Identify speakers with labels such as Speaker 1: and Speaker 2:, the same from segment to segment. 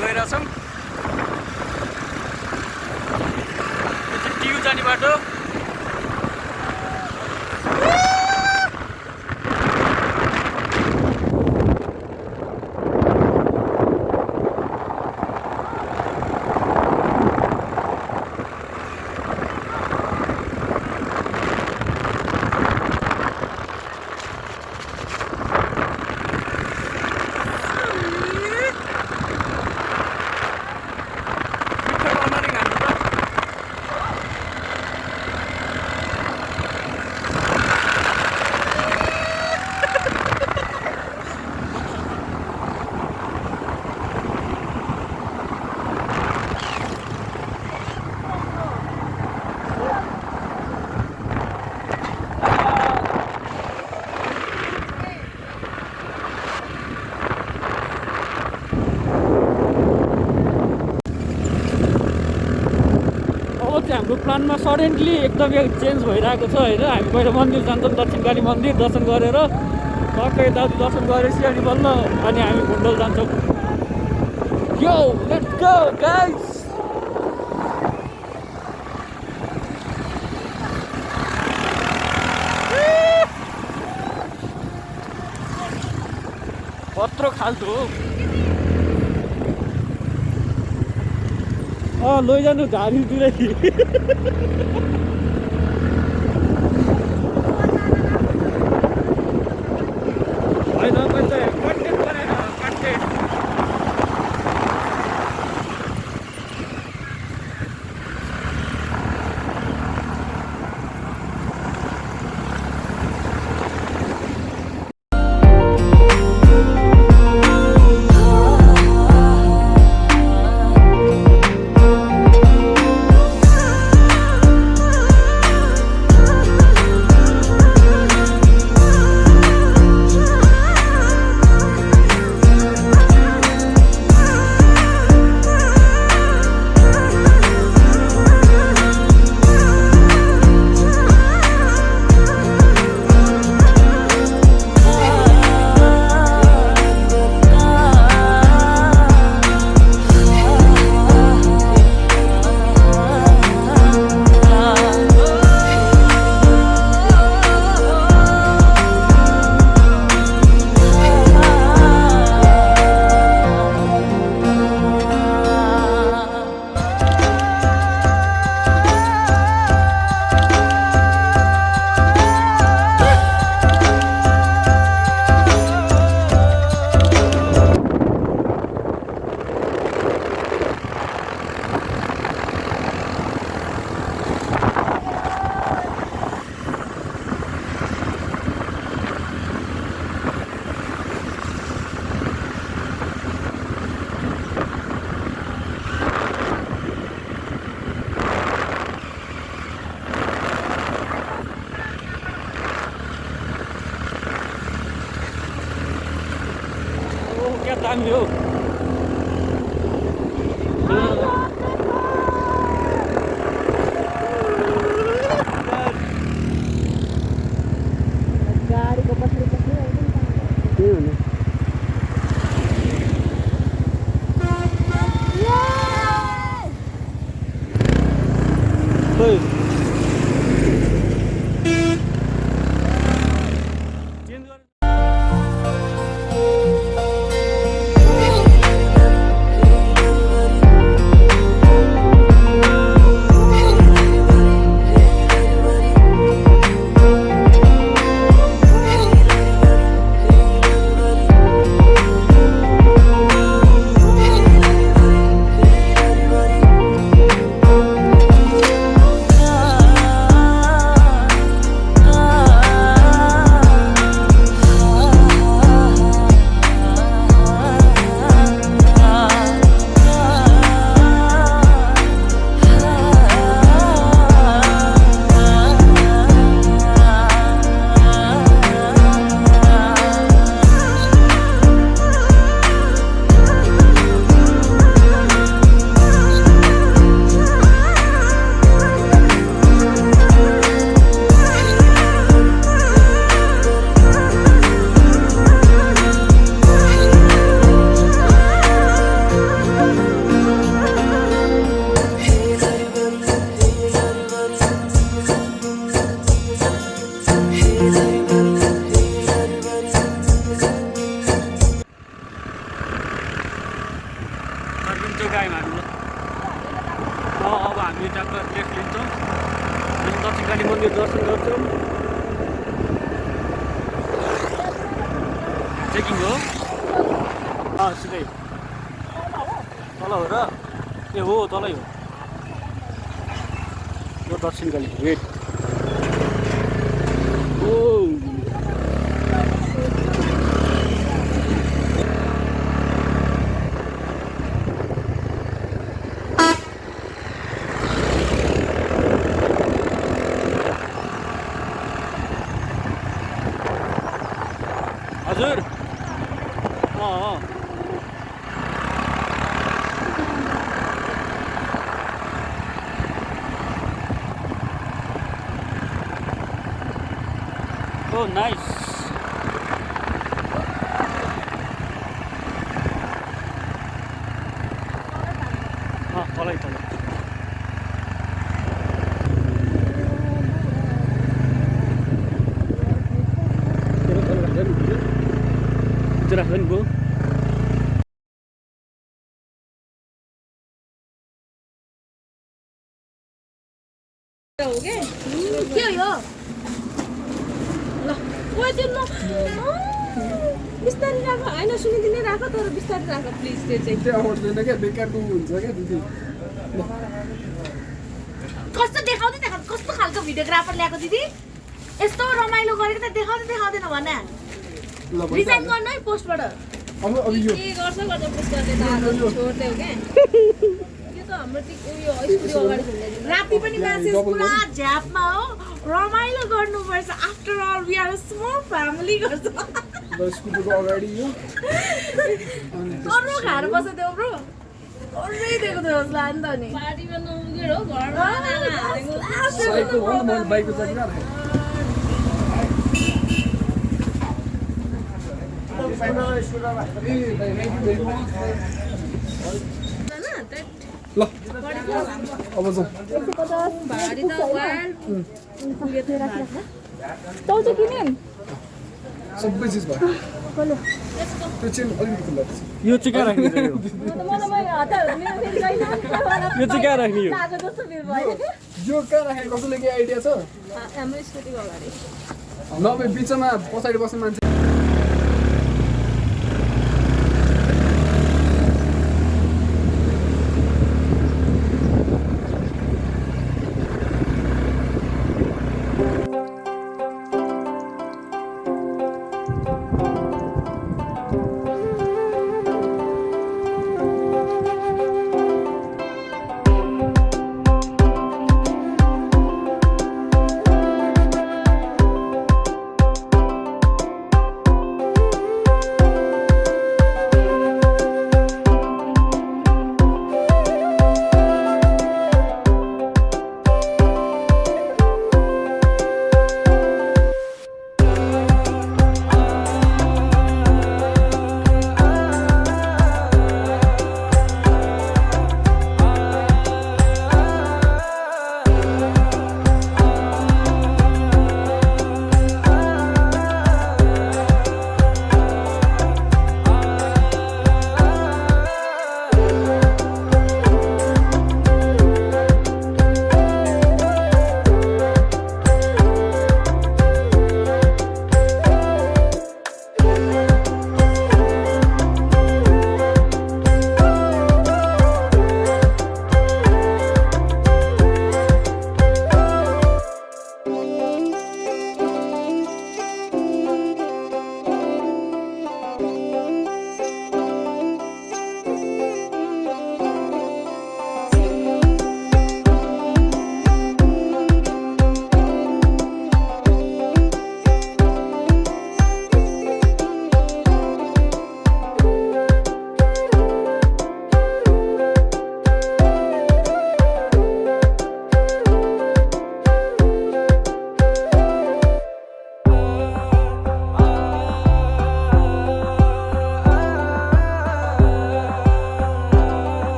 Speaker 1: गइरहेछौँ। TU जाने बाटो। हाम्रो प्लानमा सडनली एकदम चेन्ज भइरहेको छ होइन। हामी पहिला मन्दिर जान्छौँ, दक्षिणकाली मन्दिर दर्शन गरेर टक्कै यताउति दर्शन गरेपछि अनि बल्ल अनि हामी भुन्डोल जान्छौँ। Yo let's go guys. कत्रो खाल्टो हो लैजानु झारीतिरै। होइन कन्टेन्ट गरेर कन्टेन्ट दामी हो।
Speaker 2: गाडीको पछि
Speaker 1: त्यही हुने त्यो गयौँ हामी ल अब हामी ट्याक्क लेफ्ट लिन्छौँ अनि दक्षिणकाली मन्दिर दर्शन गर्छौँ चेकिङ हो सिधै तल हो र ए हो तलै हो यो दक्षिणकाली वेट ओ हजुर Oh, nice. तलै तलै राख्छ नि गो
Speaker 2: के हो बिस्तारै राख होइन सुनिदिने राख तर बिस्तारै राख प्लिज त्यो चाहिँ
Speaker 3: आउँदैन क्या बेकारको हुन्छ क्या दिदी
Speaker 2: कस्तो देखाउँदै कस्तो खालको भिडियोग्राफर ल्याएको दिदी यस्तो रमाइलो गरेको त देखाउँदैन भने रिजाइन गर्नु है पोस्टबाट के गर्छ पोस्ट गर्ने छोड्दै हो क्या यो त हाम्रो उयो स्टुडियो अगाडि राति पनि म्यासेज पुरा झ्यापमा हो रमाइलो गर्नुपर्छ after all we are small family गर्छ
Speaker 3: स्कुलको अगाडि यो
Speaker 2: अरू खाएर बस्छ त्यो ब्रो अरूै दिएको थियो जस्तो लाग्यो नि त नि पार्टीमा नपुगेर हो घरमा
Speaker 3: साइकल हो नि मैले बाइकको चाहिँ राखेँ ल अब जाउँ
Speaker 2: भारी त वाल पुगे थियो
Speaker 4: तौल चाहिँ किन्यौँ
Speaker 3: सबै चिज भयो त्यो चाहिँ अलिकति खुल्ला छ
Speaker 1: यो चाहिँ कहाँ राख्ने यो
Speaker 4: मलाई हतार मेरो फेरि गएन
Speaker 1: यो चाहिँ कहाँ राख्ने यो
Speaker 4: आज जस्तो बिल भयो
Speaker 3: यो कहाँ राखेँ कसैले के आइडिया छ
Speaker 4: हाम्रो स्कुटीको अगाडि
Speaker 3: नभए बिचमा पछाडि बस्ने मान्छे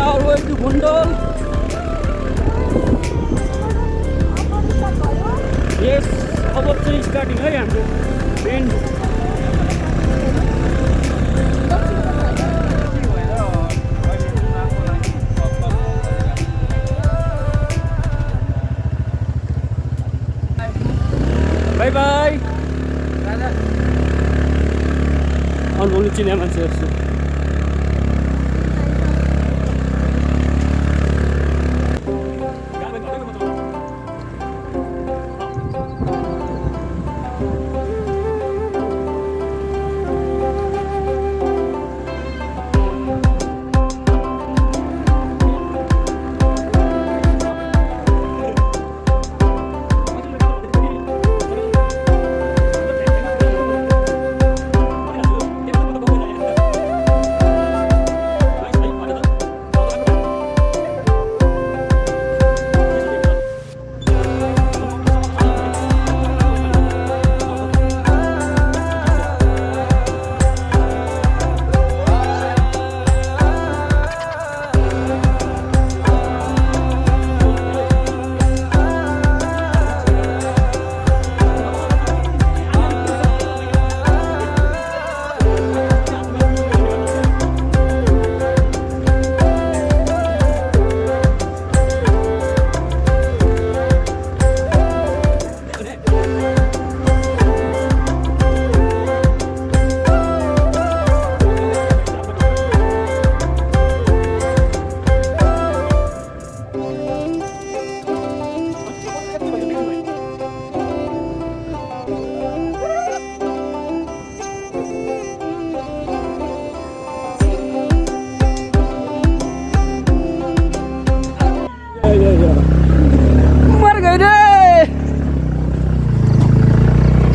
Speaker 1: are going to Bhundole. Yes, अब चाहिँ स्टार्टिङ है हाम्रो एन्ड बाई बाई अनौली चिने मान्छे जस्तो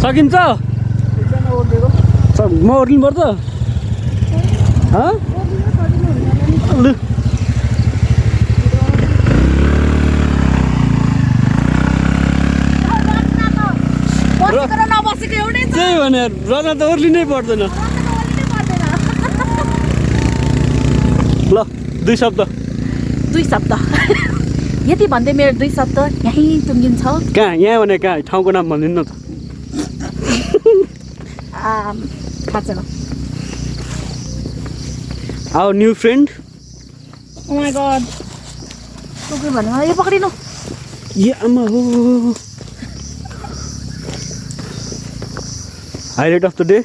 Speaker 1: सकिन्छ म ओर्लिनुपर्छ लु त्यही भने रना त ओर्लिनै पर्दैन ल 2 शब्द
Speaker 2: यति भन्दै मेरो 2 शब्द यहीँ टुङ्गिन्छ
Speaker 1: कहाँ यहाँ भने कहाँ ठाउँको नाम भनिदिनु न त Our new friend.
Speaker 2: Oh my god. Okay, भन्नु यो पक्रिनु
Speaker 1: आमा हो हाइलाइट अफ द डे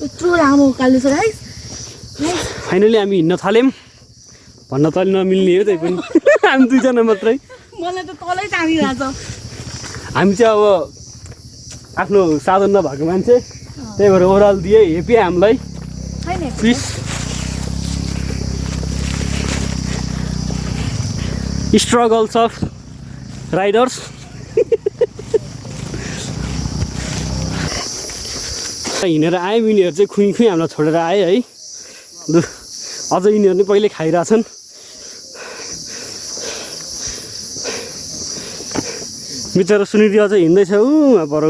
Speaker 2: यत्रो लामो उकालो छ गाइस
Speaker 1: फाइनली हामी हिँड्न थाल्यौँ भन्न त अलि नमिल्ने हो त्यही पनि हामी 2 जना मात्रै
Speaker 2: मलाई त तलै तानिरहेछ
Speaker 1: हामी चाहिँ अब आफ्नो साधन नभएको मान्छे त्यही भएर ओह्रालो दिए हेपी हामीलाई प्लिज स्ट्रगल्स अफ राइडर्स हिँडेर आयौँ यिनीहरू चाहिँ खुइ हामीलाई छोडेर आए है लु अझ यिनीहरू नै पहिले खाइरहेछन् बिचरा सुनिदियो अझ हिँड्दैछ पर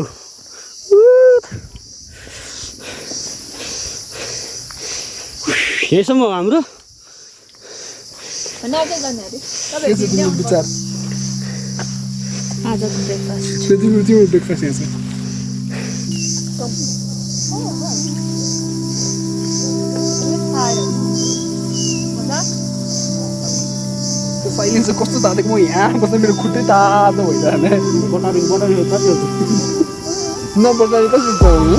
Speaker 1: यहीसम्म हो हाम्रो
Speaker 3: साइलेन्स कस्तो तातेको म यहाँ बस्दा मेरो खुट्टै तातो भइरहने नबटारी कसरी पाउनु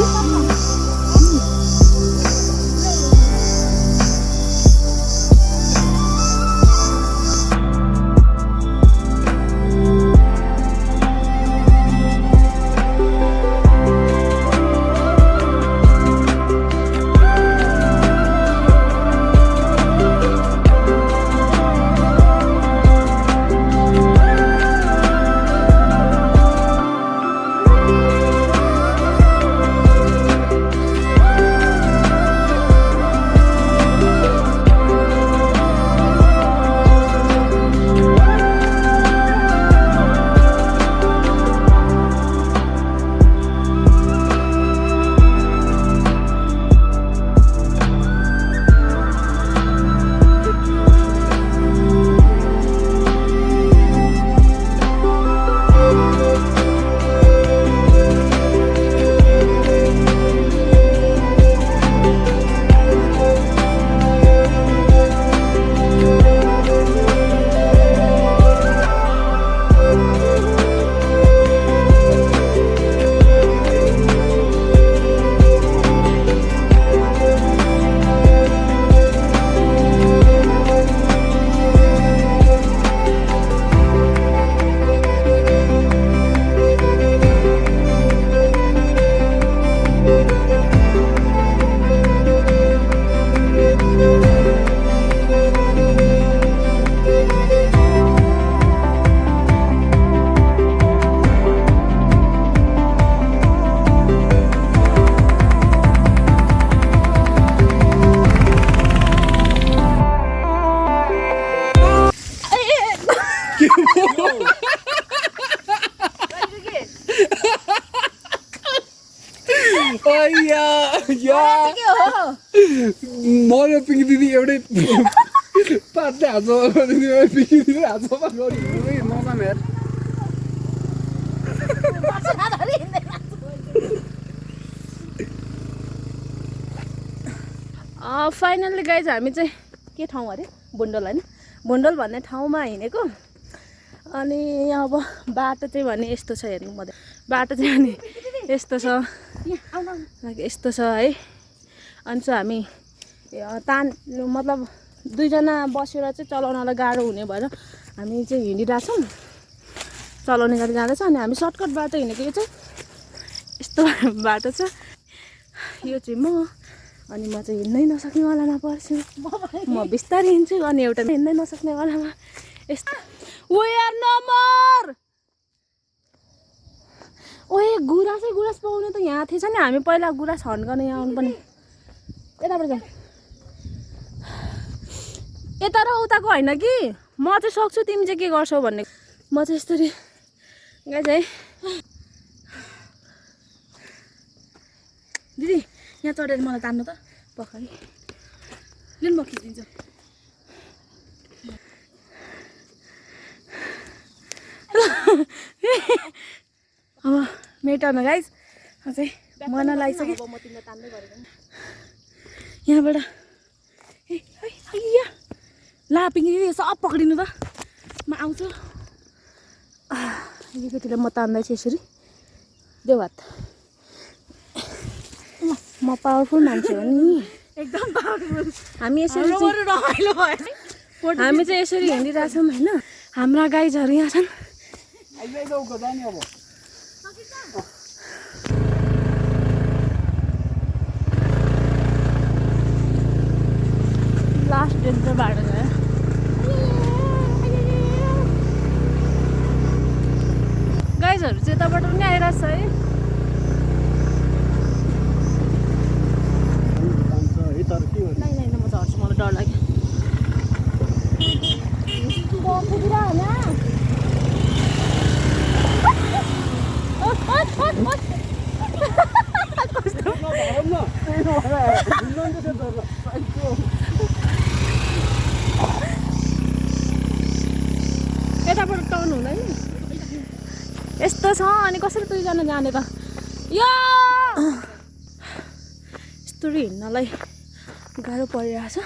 Speaker 3: म र पिङ्की दिदी एउटै पार्दै हात पिङ्की दिदी हातमा गरी नजाम यार
Speaker 4: फाइनल्ली गाइज हामी चाहिँ के ठाउँ अरे भुन्डोल होइन भुन्डोल भन्ने ठाउँमा हिँडेको अनि अब बाटो चाहिँ भने यस्तो छ हेर्नु म बाटो चाहिँ अनि यस्तो छ यस्तो छ है अनि चाहिँ हामी मतलब दुईजना बसेर चाहिँ चलाउनलाई गाह्रो हुने भएर हामी चाहिँ हिँडिरहेछौँ चलाउने गरी जाँदैछ अनि हामी सर्टकट बाटो हिँडेको यो चाहिँ यस्तो बाटो छ यो चाहिँ म अनि म चाहिँ हिँड्नै नसक्नेवालामा पर्छु म बिस्तारै हिँड्छु अनि एउटा हिँड्नै नसक्नेवालामा यस्तो वी आर नम्बर ओए गुरास पाउने त यहाँ थिएछ नि हामी पहिला गुरास हन्कन यहाँ आउनुपर्ने यताबाट जाउँ यता र उताको होइन कि म चाहिँ सक्छु तिमी चाहिँ के गर्छौ भन्ने म चाहिँ यस्तरी गाइज है दिदी यहाँ चढेर मलाई तान्नु त पखाइ लिनु म खिचिदिन्छु अब मेटाउनु गाइज चाहिँ मन लागिसक्यो यहाँबाट ला पिङ्की दिदी सब पक्रिनु त म आउँछु केटीलाई म तान्दैछु यसरी देऊ हात म पावरफुल मान्छे हो नि एकदम पावरफुल हामी यसरी रमाइलो भयो हामी चाहिँ यसरी हिँडिरहेछौँ होइन हाम्रा गाइजहरू यहाँ छन् लास्ट डेन्जर बाटो छ गाइजहरू चाहिँ यताबाट पनि आइरहेछ है नहीं म झर्छु मलाई डर लाग्यो यताबाट टर्न हुँदैन यस्तो छ अनि कसरी दुईजना जाने त यो यस्तो हिँड्नलाई गाह्रो परिरहेछ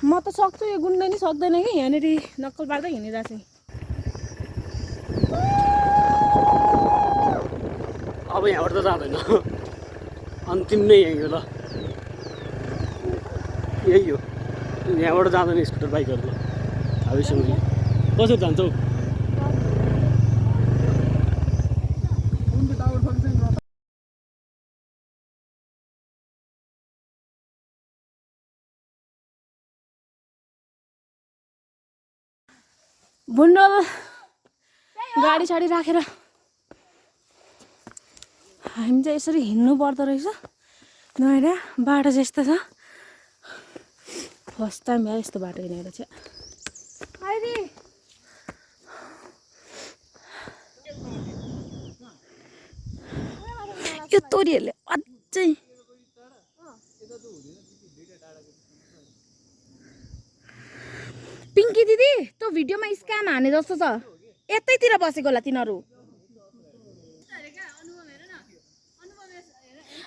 Speaker 4: म त सक्छु यो गुन्डे नि सक्दैन कि यहाँनिर नक्कल पार्दै हिँडिरहेको छु
Speaker 1: अब यहाँबाट त जाँदैन अन्तिम नै यही हो ल यही हो यहाँबाट जाँदैन स्कुटर बाइकहरू ल भविष्यमा कसरी जान्छौ
Speaker 4: भुन्डोल गाडी साडी राखेर हामी चाहिँ यसरी हिँड्नु पर्दो रहेछ नहेर बाटो चाहिँ यस्तो छ फर्स्ट टाइम यहाँ यस्तो बाटो हिँडेर चाहिँ यो तोरीहरूले अझै पिङ्की दिदी त्यो भिडियोमा स्क्याम हाने जस्तो छ यतैतिर बसेको होला तिनीहरू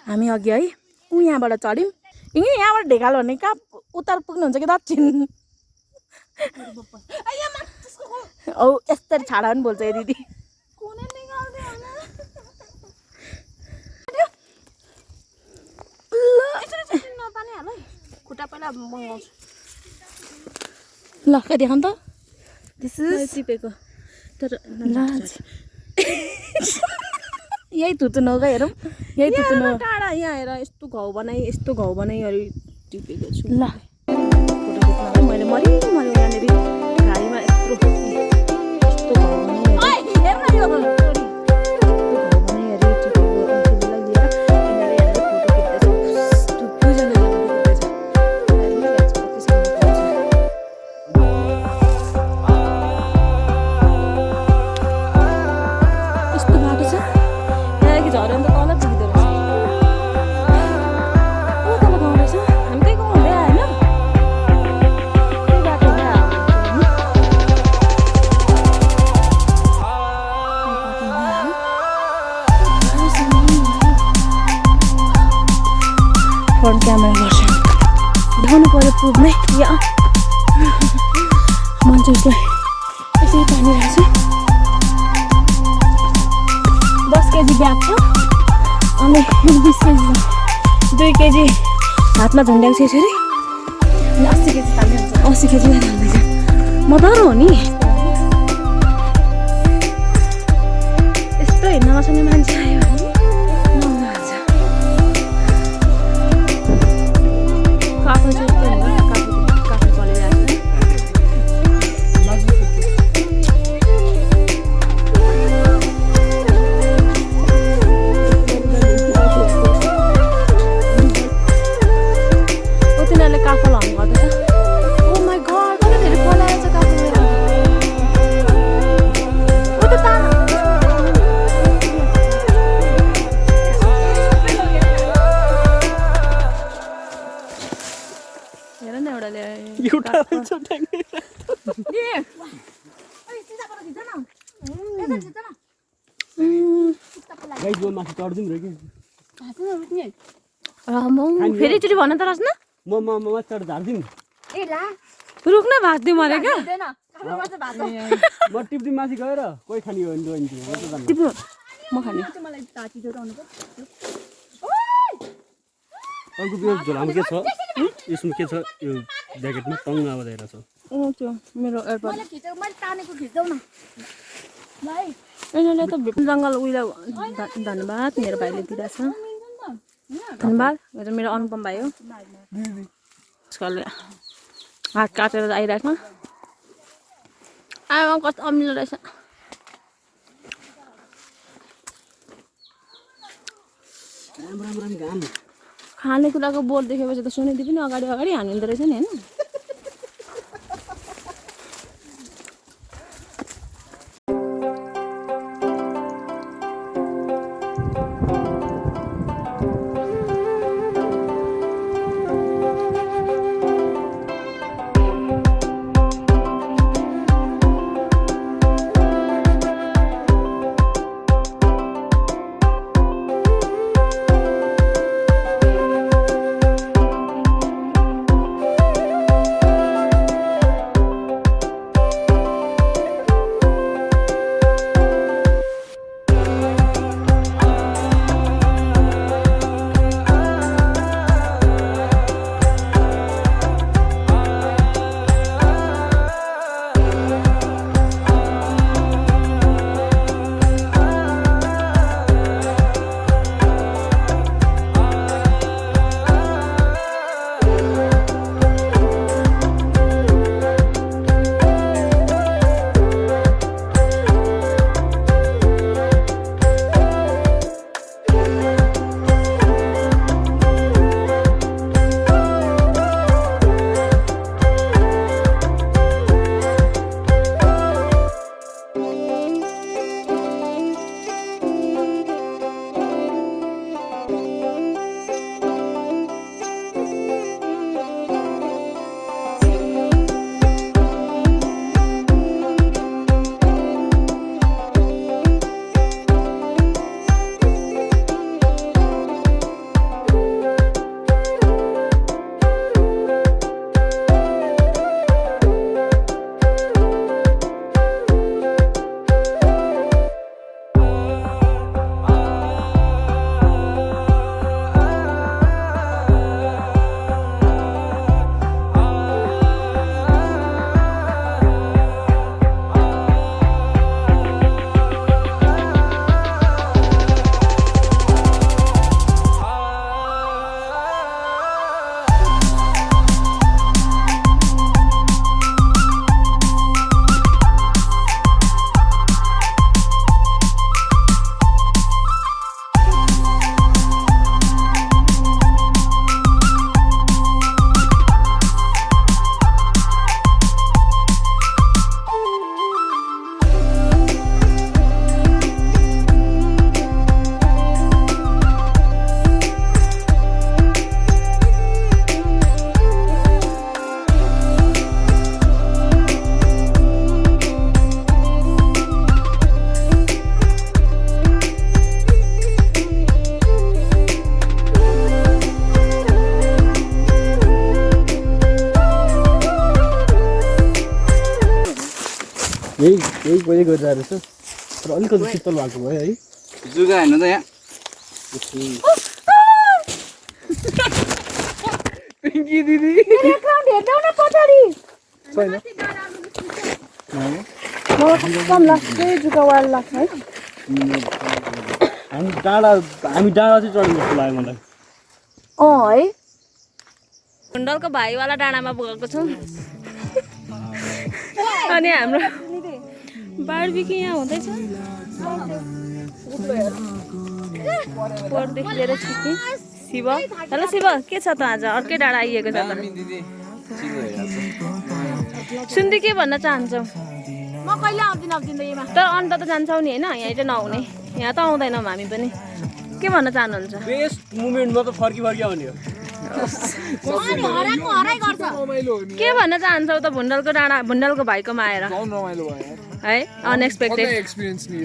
Speaker 4: हामी अघि है यहाँबाट चढ्यौँ यहाँबाट ढेकालो भने कहाँ उत्तर पुग्नुहुन्छ कि दक्षिण औ यस्तरी छाडा पनि बोल्छ दिदी खुट्टा पहिला मगाउँछु ल कति देखाउँ त टिपेको तर यही थुतुन हो हेरौँ यही थुतुन हो टाढा यहाँ हेर यस्तो घाउ बनाइ अरे टिपेको छु ल मैले मरि यहाँनिर गाडीमा यस्तो घाउ बनाइ बिस्तारै पुग्ने यहाँ मान्छेहरूलाई यसरी तानिरहेको छु 10 केजी ब्याग छ अनि 20 केजी 2 केजी हातमा झन्ड्याएको छ यसरी अनि 80 केजी तान्दैछ 80 केजी तान्दैछ मदर हो नि यस्तो हिँड्न नसक्ने मान्छे आयो भने मजा आउँछ काफे चाहिँ यस्तो हुन्छ काफे चलिरहेको छ तिनीहरूले काफल हङ गर्दैछ ओ माई गड कति धेरै पलाएछ काफल हेर न एउटाले फेरि एकचोटि भन त रच्न रुख्न भाँच्दिउँ अरे क्या
Speaker 3: म टिप्दी माथि गएर कोही खाने हो भने
Speaker 4: टिप्नु म खाने
Speaker 3: अर्को यो झोलामा के छ यसमा के छ यो ज्याकेटमा टङ्ग आवाज आइरहेको छ
Speaker 4: त्यो मेरो एयरपोर्ट यिनीहरूले त जङ्गल उहिले धन्यवाद मेरो भाइले दिइरहेछ धन्यवाद यो चाहिँ मेरो अनुपम भाइ हो उसले हात काटेर आइरहेको आमा कस्तो अमिलो रहेछ खानेकुराको बोर्ड देखेपछि त सुनिदिए पनि अगाडि अगाडि हानिँदो रहेछ नि होइन
Speaker 3: यही पहिले गरिरहेको रहेछ तर अलिकति शीतल भएको भयो है
Speaker 5: जुगा हैन त यहाँ
Speaker 3: पिङ्की दिदी
Speaker 4: ब्याकग्राउन्ड हेर्दै न पछाडि
Speaker 3: छैन
Speaker 4: मलाई कम लाग्छ जुका वाल लाग्छ है
Speaker 1: हामी डाँडा चाहिँ चढ्नु जस्तो लाग्यो मलाई
Speaker 4: है भुन्डलको भाइवाला डाँडामा पुगेको छौँ अनि हाम्रो बारबिक्यू यहाँ हुँदैछ पोहोरदेखि लिएर छिट्टी शिव हेलो शिव के छ त आज अर्कै डाँडा आइएको छ त सुन्दै के भन्न चाहन्छौ
Speaker 2: म कहिले आउँदिनँ जिन्दगीमा
Speaker 4: तर अन्त त जान्छौ नि होइन यहाँ चाहिँ नहुने यहाँ त आउँदैनौँ हामी पनि के भन्न चाहनुहुन्छ
Speaker 1: बेस्ट मुमेन्टमा त फर्की आउने हो
Speaker 2: हराएको हराइ गर्छ
Speaker 4: के भन्न चाहन्छौ त भुन्डलको डाँडा भुन्डलको भाइकोमा आएर
Speaker 3: गाउँ रमाइलो भयो
Speaker 4: है अनएक्सपेक्टेड
Speaker 3: एक्सपिरियन्स नि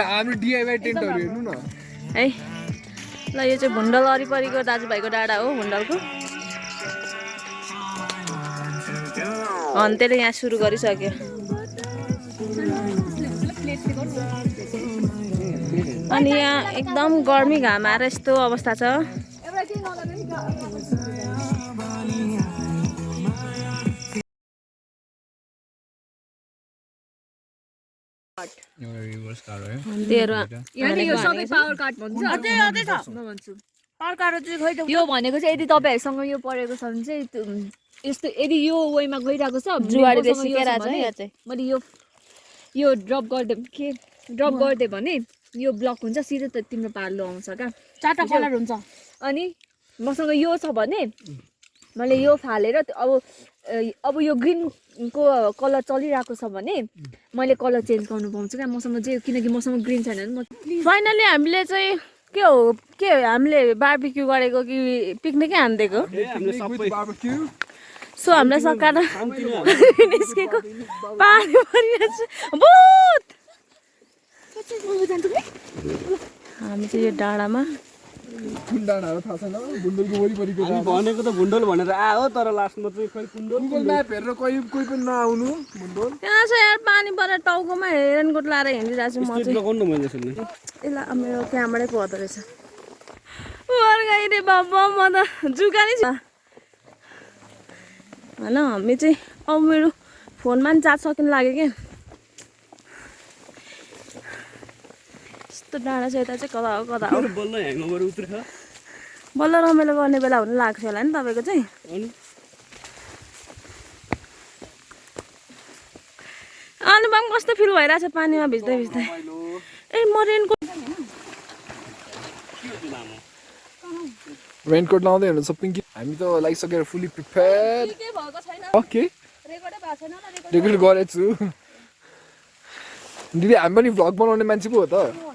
Speaker 3: हाम्रो डिआइवाई टेन्टहरू हेर्नु न
Speaker 4: है ल यो चाहिँ भुन्डल वरिपरिको दाजुभाइको डाँडा हो भुन्डलको हन्तेले यहाँ सुरु गरिसक्यो अनि यहाँ एकदम गर्मी घाम आएर यस्तो अवस्था छ
Speaker 2: यो भनेको चाहिँ यदि तपाईँहरूसँग यो परेको छ भने चाहिँ यस्तो यदि यो वेमा गइरहेको छ
Speaker 4: जुवाडी सिकेर
Speaker 2: मैले यो ड्रप गरिदिएँ भने यो ब्लक हुन्छ सिधै त तिम्रो पालो आउँछ क्या
Speaker 4: चारवटा कलर हुन्छ
Speaker 2: अनि मसँग यो छ भने मैले यो फालेर अब यो ग्रिनको कलर चलिरहेको छ भने मैले कलर चेन्ज गर्नु पाउँछु क्या मसँग चाहिँ किनकि मसँग ग्रिन छैन भने
Speaker 4: फाइनली हामीले चाहिँ के हामीले बारबिक्यू गरेको कि पिकनिकै हानिदिएको सो हामीलाई सकाएर निस्केको पानी परिरहेछ भूत हामी चाहिँ यो डाँडामा
Speaker 3: कुन डाँडाहरू थाहा छैन भुन्डलको वरिपरिको
Speaker 1: हामी भनेको त भुन्डल भनेर आयो तर लास्टमा चाहिँ खै
Speaker 3: गुगल म्याप हेरेर कोही पनि नआउनु भुन्डल
Speaker 4: यहाँ छ यार पानी परेर टाउकोमा रेनकोट लाएर हिँडिरहेको छु म चाहिँ
Speaker 1: लगाउनु मैले सुन्ने
Speaker 4: यसलाई मेरो क्यामेरै पर्दो रहेछ रे बाबा म त जुका नै छ होइन हामी चाहिँ अब मेरो फोनमा पनि चार्ज सकिनु लाग्यो क्या यस्तो डाँडा चाहिँ यता चाहिँ कता हो
Speaker 1: बल्ल ह्याङओभर उत्रेछ
Speaker 4: बल्ल रमाइलो गर्ने बेला हुनु लाग्छ होला नि तपाईँको चाहिँ अनुपम कस्तो फिल भइरहेछ पानीमा भिज्दै भिज्दै ए म
Speaker 3: रेनकोट लाउँदै हुनुहुन्छ पिङ्की हामी त लागिसकेर फुल्ली प्रिपेयर ओके रेकर्ड गरेको छु दिदी हामी पनि भ्लग बनाउने मान्छे पो हो त